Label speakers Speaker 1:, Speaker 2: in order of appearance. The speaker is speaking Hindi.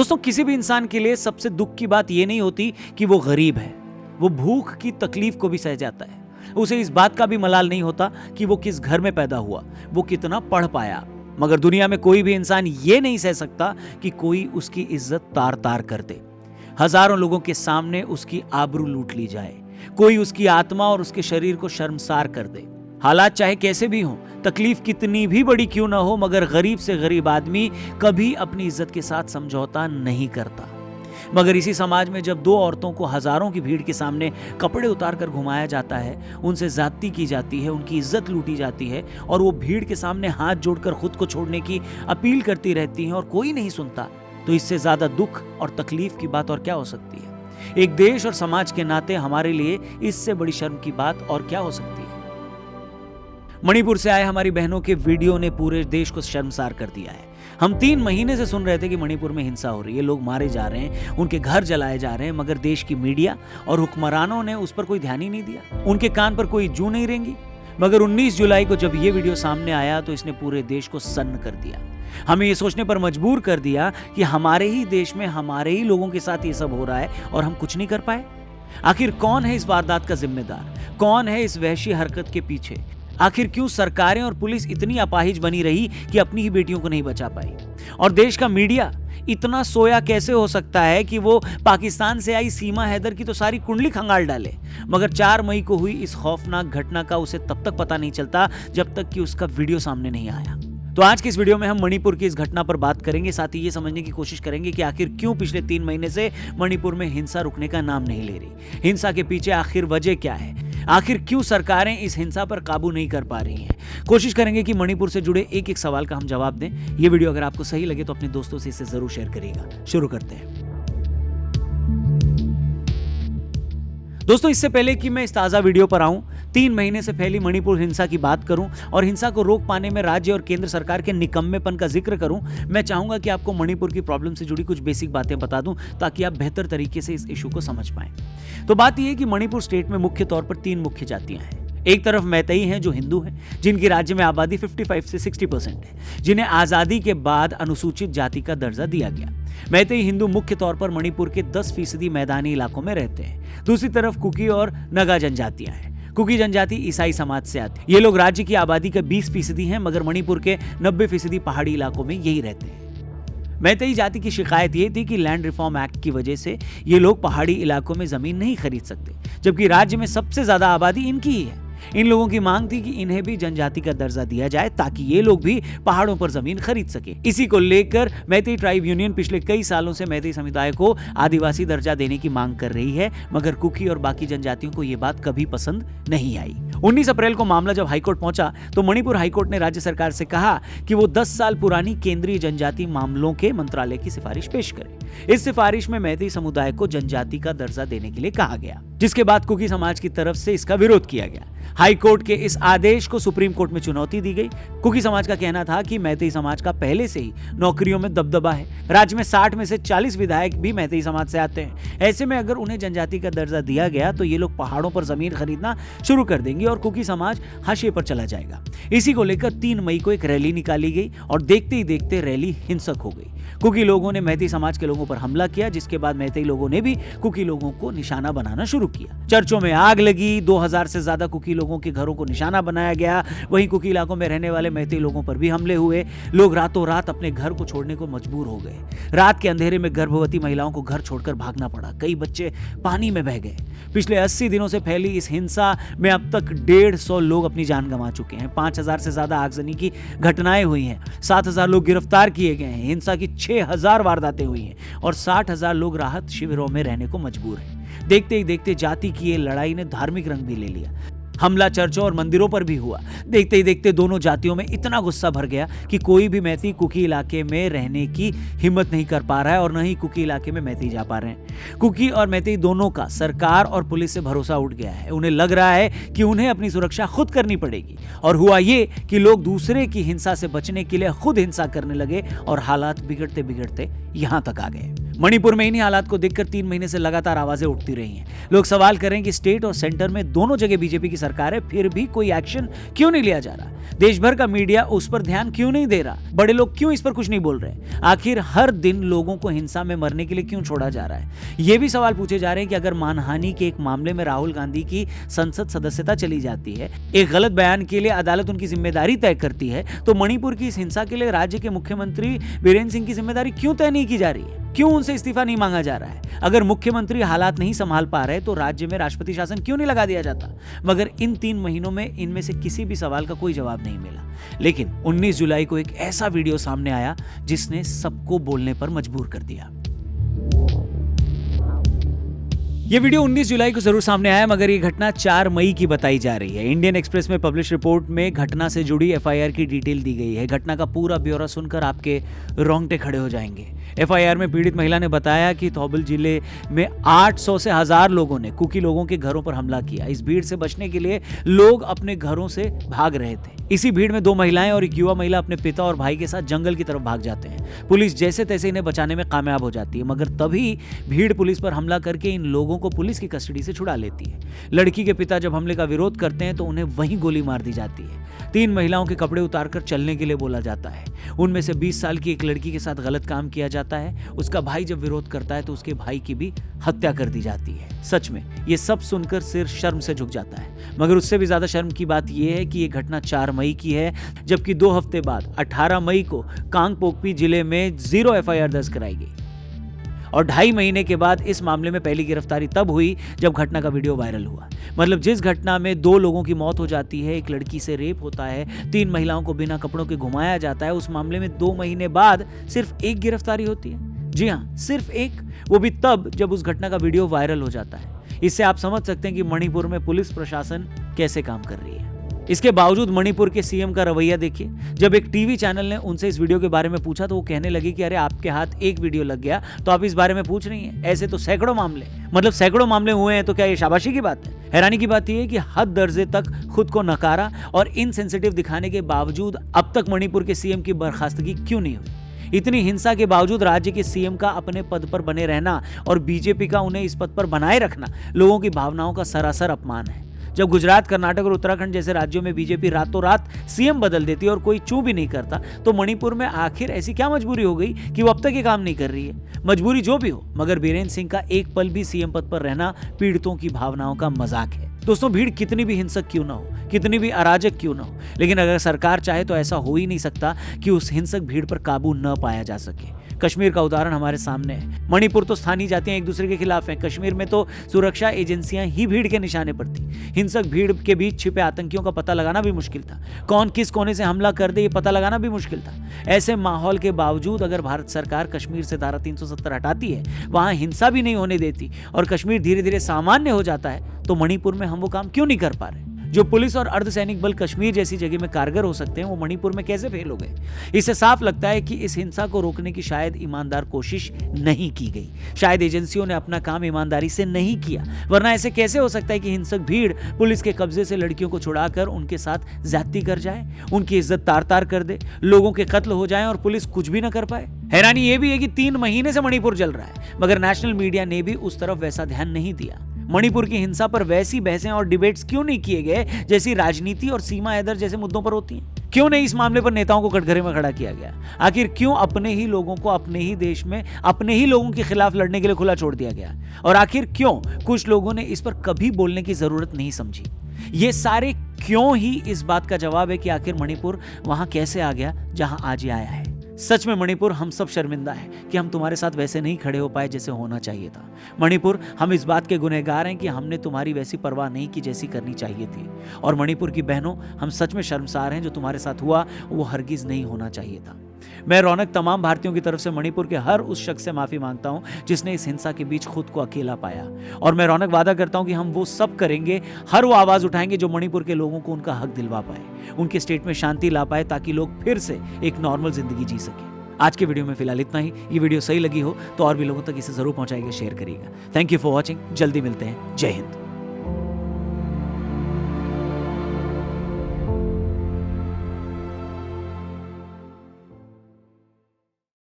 Speaker 1: दोस्तों, किसी भी इंसान के लिए सबसे दुख की बात यह नहीं होती कि वो गरीब है। वो भूख की तकलीफ को भी सह जाता है। उसे इस बात का भी मलाल नहीं होता कि वो किस घर में पैदा हुआ, वो कितना पढ़ पाया। मगर दुनिया में कोई भी इंसान ये नहीं सह सकता कि कोई उसकी इज्जत तार तार कर दे, हजारों लोगों के सामने उसकी आबरू लूट ली जाए, कोई उसकी आत्मा और उसके शरीर को शर्मसार कर दे। हालात चाहे कैसे भी हों, तकलीफ कितनी भी बड़ी क्यों ना हो, मगर गरीब से गरीब आदमी कभी अपनी इज्जत के साथ समझौता नहीं करता। मगर इसी समाज में जब दो औरतों को हजारों की भीड़ के सामने कपड़े उतार कर घुमाया जाता है, उनसे ज्यादती की जाती है, उनकी इज्जत लूटी जाती है और वो भीड़ के सामने हाथ जोड़कर खुद को छोड़ने की अपील करती रहती हैं और कोई नहीं सुनता, तो इससे ज्यादा दुख और तकलीफ की बात और क्या हो सकती है। एक देश और समाज के नाते हमारे लिए इससे बड़ी शर्म की बात और क्या हो सकती है। मणिपुर से आए हमारी बहनों के वीडियो ने पूरे देश को शर्मसार कर दिया है। हम 3 महीने से सुन रहे थे कि मणिपुर में हिंसा हो रही है, लोग मारे जा रहे हैं, उनके घर जलाए जा रहे हैं, मगर देश की मीडिया और हुक्मरानों ने उस पर कोई ध्यान ही नहीं दिया, उनके कान पर कोई जू नहीं रेंगी। मगर 19 जुलाई को जब ये वीडियो सामने आया तो इसने पूरे देश को सन्न कर दिया। हमें ये सोचने पर मजबूर कर दिया कि हमारे ही देश में हमारे ही लोगों के साथ ये सब हो रहा है और हम कुछ नहीं कर पाए। आखिर कौन है इस वारदात का जिम्मेदार, कौन है इस वहशी हरकत के पीछे? आखिर क्यों सरकारें और पुलिस इतनी अपाहिज बनी रही कि अपनी ही बेटियों को नहीं बचा पाई? और देश का मीडिया इतना सोया कैसे हो सकता है कि वो पाकिस्तान से आई सीमा हैदर की तो सारी कुंडली खंगाल डाले, मगर 4 मई को हुई इस खौफनाक घटना का उसे तब तक पता नहीं चलता जब तक कि उसका वीडियो सामने नहीं आया। तो आज की इस वीडियो में हम मणिपुर की इस घटना पर बात करेंगे, साथ ही ये समझने की कोशिश करेंगे कि आखिर क्यों पिछले 3 महीने से मणिपुर में हिंसा रुकने का नाम नहीं ले रही। हिंसा के पीछे आखिर वजह क्या है? आखिर क्यों सरकारें इस हिंसा पर काबू नहीं कर पा रही हैं? कोशिश करेंगे कि मणिपुर से जुड़े एक एक सवाल का हम जवाब दें। ये वीडियो अगर आपको सही लगे तो अपने दोस्तों से इसे जरूर शेयर करिएगा। शुरू करते हैं। दोस्तों, इससे पहले कि मैं इस ताज़ा वीडियो पर आऊं, 3 महीने से फैली मणिपुर हिंसा की बात करूं और हिंसा को रोक पाने में राज्य और केंद्र सरकार के निकम्मेपन का जिक्र करूं, मैं चाहूंगा कि आपको मणिपुर की प्रॉब्लम से जुड़ी कुछ बेसिक बातें बता दूं ताकि आप बेहतर तरीके से इस इशू को समझ पाएं। तो बात यह है कि मणिपुर स्टेट में मुख्य तौर पर 3 मुख्य जातियां हैं। एक तरफ मैतेई हैं जो हिंदू हैं, जिनकी राज्य में आबादी 55 से 60% है, जिन्हें आजादी के बाद अनुसूचित जाति का दर्जा दिया गया। मैतेई हिंदू मुख्य तौर पर मणिपुर के 10% मैदानी इलाकों में रहते हैं। दूसरी तरफ कुकी और नगा जनजातियां हैं। कुकी जनजाति ईसाई समाज से आती है। ये लोग राज्य की आबादी का 20% हैं, मगर मणिपुर के 90% पहाड़ी इलाकों में यही रहते हैं। मैतेई जाति की शिकायत ये थी कि लैंड रिफॉर्म एक्ट की वजह से ये लोग पहाड़ी इलाकों में जमीन नहीं खरीद सकते, जबकि राज्य में सबसे ज्यादा आबादी इनकी ही है। इन लोगों की मांग थी कि इन्हें भी जनजाति का दर्जा दिया जाए ताकि ये लोग भी पहाड़ों पर जमीन खरीद सके। इसी को लेकर मैतेई ट्राइब यूनियन पिछले कई सालों से मैतेई समुदाय को आदिवासी दर्जा देने की मांग कर रही है, मगर कुकी और बाकी जनजातियों को यह बात कभी पसंद नहीं आई। 19 अप्रैल को मामला जब हाईकोर्ट पहुंचा तो मणिपुर हाईकोर्ट ने राज्य सरकार से कहा कि वो 10 साल पुरानी केंद्रीय जनजाति मामलों के मंत्रालय की सिफारिश पेश करे। इस सिफारिश में मैतेई समुदाय को जनजाति का दर्जा देने के लिए कहा गया, जिसके बाद कुकी समाज की तरफ से इसका विरोध किया गया। हाईकोर्ट के इस आदेश को सुप्रीम कोर्ट में चुनौती दी गई। कुकी समाज का कहना था कि मैतेई समाज का पहले से ही नौकरियों में दबदबा है। राज्य में 60 में से 40 विधायक भी मैतेई समाज से आते हैं। ऐसे में अगर उन्हें जनजाति का दर्जा दिया गया तो ये लोग पहाड़ों पर जमीन खरीदना शुरू कर देंगे और कुकी समाज हाशिए पर चला जाएगा। इसी को लेकर 3 मई को एक रैली निकाली गई और देखते ही देखते रैली हिंसक हो गई। कुकी लोगों ने मैतेई समाज के लोगों पर हमला किया, जिसके बाद मैतेई लोगों ने भी कुकी लोगों को निशाना बनाना शुरू किया। चर्चों में आग लगी, 2000 से ज्यादा कुकी लोगों के घरों को निशाना बनाया गया। वहीं कुकी इलाकों में रहने वाले मैतेई लोगों पर भी हमले हुए। लोग रातों रात अपने घर को छोड़ने को मजबूर हो गए। रात के अंधेरे में गर्भवती महिलाओं को घर छोड़कर भागना पड़ा। कई बच्चे पानी में बह गए। पिछले 80 दिनों से फैली इस हिंसा में अब तक 150 लोग अपनी जान गंवा चुके हैं। 5000 से ज्यादा आगजनी की घटनाएं हुई हैं। 7000 लोग गिरफ्तार किए गए हैं। हिंसा की 6000 वारदातें हुई हैं और 60,000 लोग राहत शिविरों में रहने को मजबूर हैं। देखते ही देखते जाति की ये लड़ाई ने धार्मिक रंग भी ले लिया। हमला चर्चों और मंदिरों पर भी हुआ। देखते ही देखते दोनों जातियों में इतना गुस्सा भर गया कि कोई भी मैतेई कुकी इलाके में रहने की हिम्मत नहीं कर पा रहा है और न ही कुकी इलाके में मैतेई जा पा रहे हैं। कुकी और मैतेई दोनों का सरकार और पुलिस से भरोसा उठ गया है। उन्हें लग रहा है कि उन्हें अपनी सुरक्षा खुद करनी पड़ेगी और हुआ ये कि लोग दूसरे की हिंसा से बचने के लिए खुद हिंसा करने लगे और हालात बिगड़ते बिगड़ते यहां तक आ गए। मणिपुर में इन्हीं हालात को देखकर 3 महीने से लगातार आवाजें उठती रही हैं। लोग सवाल कर रहे हैं कि स्टेट और सेंटर में दोनों जगह बीजेपी की सरकार है, फिर भी कोई एक्शन क्यों नहीं लिया जा रहा? देश भर का मीडिया उस पर ध्यान क्यों नहीं दे रहा? बड़े लोग क्यों इस पर कुछ नहीं बोल रहे? आखिर हर दिन लोगों को हिंसा में मरने के लिए क्यों छोड़ा जा रहा है? ये भी सवाल पूछे जा रहे हैं कि अगर मानहानि के एक मामले में राहुल गांधी की संसद सदस्यता चली जाती है, एक गलत बयान के लिए अदालत उनकी जिम्मेदारी तय करती है, तो मणिपुर की इस हिंसा के लिए राज्य के मुख्यमंत्री बीरेंद्र सिंह की जिम्मेदारी क्यों तय नहीं की जा रही है? क्यों उनसे इस्तीफा नहीं मांगा जा रहा है? अगर मुख्यमंत्री हालात नहीं संभाल पा रहे तो राज्य में राष्ट्रपति शासन क्यों नहीं लगा दिया जाता? मगर इन 3 महीनों में इनमें से किसी भी सवाल का कोई जवाब नहीं मिला। लेकिन 19 जुलाई को एक ऐसा वीडियो सामने आया जिसने सबको बोलने पर मजबूर कर दिया। ये वीडियो 19 जुलाई को जरूर सामने आया, मगर ये घटना 4 मई की बताई जा रही है। इंडियन एक्सप्रेस में पब्लिश रिपोर्ट में घटना से जुड़ी एफआईआर की डिटेल दी गई है। घटना का पूरा ब्यौरा सुनकर आपके रोंगटे खड़े हो जाएंगे। एफआईआर में पीड़ित महिला ने बताया कि थौबल जिले में 800 से 1000 लोगों ने कुकी लोगों के घरों पर हमला किया। इस भीड़ से बचने के लिए लोग अपने घरों से भाग रहे थे। इसी भीड़ में 2 महिलाएं और एक युवा महिला अपने पिता और भाई के साथ जंगल की तरफ भाग जाते हैं। पुलिस जैसे तैसे इन्हें बचाने में कामयाब हो जाती है, मगर तभी भीड़ पुलिस पर हमला करके इन लोगों को पुलिस की कस्टडी से छुड़ा लेती है। लड़की के पिता जब हमले का विरोध करते हैं तो उन्हें वहीं गोली मार दी जाती है। 3 महिलाओं के कपड़े उतारकर चलने के लिए बोला जाता है। उनमें से 20 साल की एक लड़की के साथ गलत काम किया जाता है। उसका भाई जब विरोध करता है तो उसके भाई की भी हत्या कर दी जाती है। सच में ये सब सुनकर सिर शर्म से झुक जाता है। मगर उससे भी ज्यादा शर्म की बात यह है कि ये घटना 4 मई की है, जबकि 2 हफ्ते बाद 18 मई को कांगपोकपी जिले में 0 एफआईआर दर्ज कराई गई। और 2.5 महीने के बाद इस मामले में पहली गिरफ्तारी तब हुई जब घटना का वीडियो वायरल हुआ। मतलब जिस घटना में 2 लोगों की मौत हो जाती है, एक लड़की से रेप होता है, 3 महिलाओं को बिना कपड़ों के घुमाया जाता है, उस मामले में 2 महीने बाद सिर्फ 1 गिरफ्तारी होती है। जी हाँ, सिर्फ 1, वो भी तब जब उस घटना का वीडियो वायरल हो जाता है। इससे आप समझ सकते हैं कि मणिपुर में पुलिस प्रशासन कैसे काम कर रही है। इसके बावजूद मणिपुर के सीएम का रवैया देखिए। जब एक टीवी चैनल ने उनसे इस वीडियो के बारे में पूछा तो वो कहने लगे कि अरे आपके हाथ एक वीडियो लग गया तो आप इस बारे में पूछ रही हैं, ऐसे तो सैकड़ों मामले हुए हैं, तो क्या ये शाबाशी की बात है? हैरानी की बात यह है कि हद दर्जे तक खुद को नकारा और इनसेंसिटिव दिखाने के बावजूद अब तक मणिपुर के सीएम की बर्खास्तगी क्यों नहीं हुई? इतनी हिंसा के बावजूद राज्य के सीएम का अपने पद पर बने रहना और बीजेपी का उन्हें इस पद पर बनाए रखना लोगों की भावनाओं का सरासर अपमान है। जब गुजरात, कर्नाटक और उत्तराखंड जैसे राज्यों में बीजेपी रातों रात सीएम बदल देती है और कोई चू भी नहीं करता, तो मणिपुर में आखिर ऐसी क्या मजबूरी हो गई कि वो अब तक ये काम नहीं कर रही है? मजबूरी जो भी हो, मगर बीरेंद्र सिंह का एक पल भी सीएम पद पर रहना पीड़ितों की भावनाओं का मजाक है। दोस्तों, भीड़ कितनी भी हिंसक क्यों ना हो, कितनी भी अराजक क्यों ना हो, लेकिन अगर सरकार चाहे तो ऐसा हो ही नहीं सकता कि उस हिंसक भीड़ पर काबू न पाया जा सके। कश्मीर का उदाहरण हमारे सामने है। मणिपुर तो स्थानीय जातियां एक दूसरे के खिलाफ हैं। कश्मीर में तो सुरक्षा एजेंसियां ही भीड़ के निशाने पर थी। हिंसक भीड़ के बीच छिपे आतंकियों का पता लगाना भी मुश्किल था। कौन किस कोने से हमला कर दे ये पता लगाना भी मुश्किल था। ऐसे माहौल के बावजूद अगर भारत सरकार कश्मीर से धारा 370 हटाती है, वहां हिंसा भी नहीं होने देती और कश्मीर धीरे धीरे सामान्य हो जाता है, तो मणिपुर में हम वो काम क्यों नहीं कर पा रहे? जो पुलिस और अर्धसैनिक बल कश्मीर जैसी जगह में कारगर हो सकते हैं, वो मणिपुर में कैसे फेल हो गए? इससे साफ लगता है कि इस हिंसा को रोकने की शायद ईमानदार कोशिश नहीं की गई। शायद एजेंसियों ने अपना काम ईमानदारी से नहीं किया, वरना ऐसे कैसे हो सकता है कि हिंसक भीड़ पुलिस के कब्जे से लड़कियों को छुड़ाकर उनके साथ ज्यादती कर जाए, उनकी इज्जत तार तार कर दे, लोगों के कत्ल हो जाएं और पुलिस कुछ भी न कर पाए? हैरानी यह भी है कि 3 महीने से मणिपुर जल रहा है, मगर नेशनल मीडिया ने भी उस तरफ वैसा ध्यान नहीं दिया। मणिपुर की हिंसा पर वैसी बहसें और डिबेट्स क्यों नहीं किए गए जैसी राजनीति और सीमा हैदर जैसे मुद्दों पर होती हैं? क्यों नहीं इस मामले पर नेताओं को कटघरे में खड़ा किया गया? आखिर क्यों अपने ही लोगों को अपने ही देश में अपने ही लोगों के खिलाफ लड़ने के लिए खुला छोड़ दिया गया? और आखिर क्यों कुछ लोगों ने इस पर कभी बोलने की जरूरत नहीं समझी? ये सारे क्यों ही इस बात का जवाब है कि आखिर मणिपुर वहां कैसे आ गया जहां आज ये आया है। सच में मणिपुर, हम सब शर्मिंदा है कि हम तुम्हारे साथ वैसे नहीं खड़े हो पाए जैसे होना चाहिए था। मणिपुर, हम इस बात के गुनहगार हैं कि हमने तुम्हारी वैसी परवाह नहीं की जैसी करनी चाहिए थी। और मणिपुर की बहनों, हम सच में शर्मसार हैं, जो तुम्हारे साथ हुआ वो हरगिज नहीं होना चाहिए था। मैं रौनक तमाम भारतीयों की तरफ से मणिपुर के हर उस शख्स से माफी मांगता हूं जिसने इस हिंसा के बीच खुद को अकेला पाया। और मैं रौनक वादा करता हूं कि हम वो सब करेंगे, हर वो आवाज उठाएंगे जो मणिपुर के लोगों को उनका हक दिलवा पाए, उनके स्टेट में शांति ला पाए, ताकि लोग फिर से एक नॉर्मल जिंदगी जी सके। आज के वीडियो में फिलहाल इतना ही। ये वीडियो सही लगी हो तो और भी लोगों तक इसे जरूर पहुंचाइएगा, शेयर करिएगा। Thank you for watching. जल्दी मिलते हैं। जय हिंद।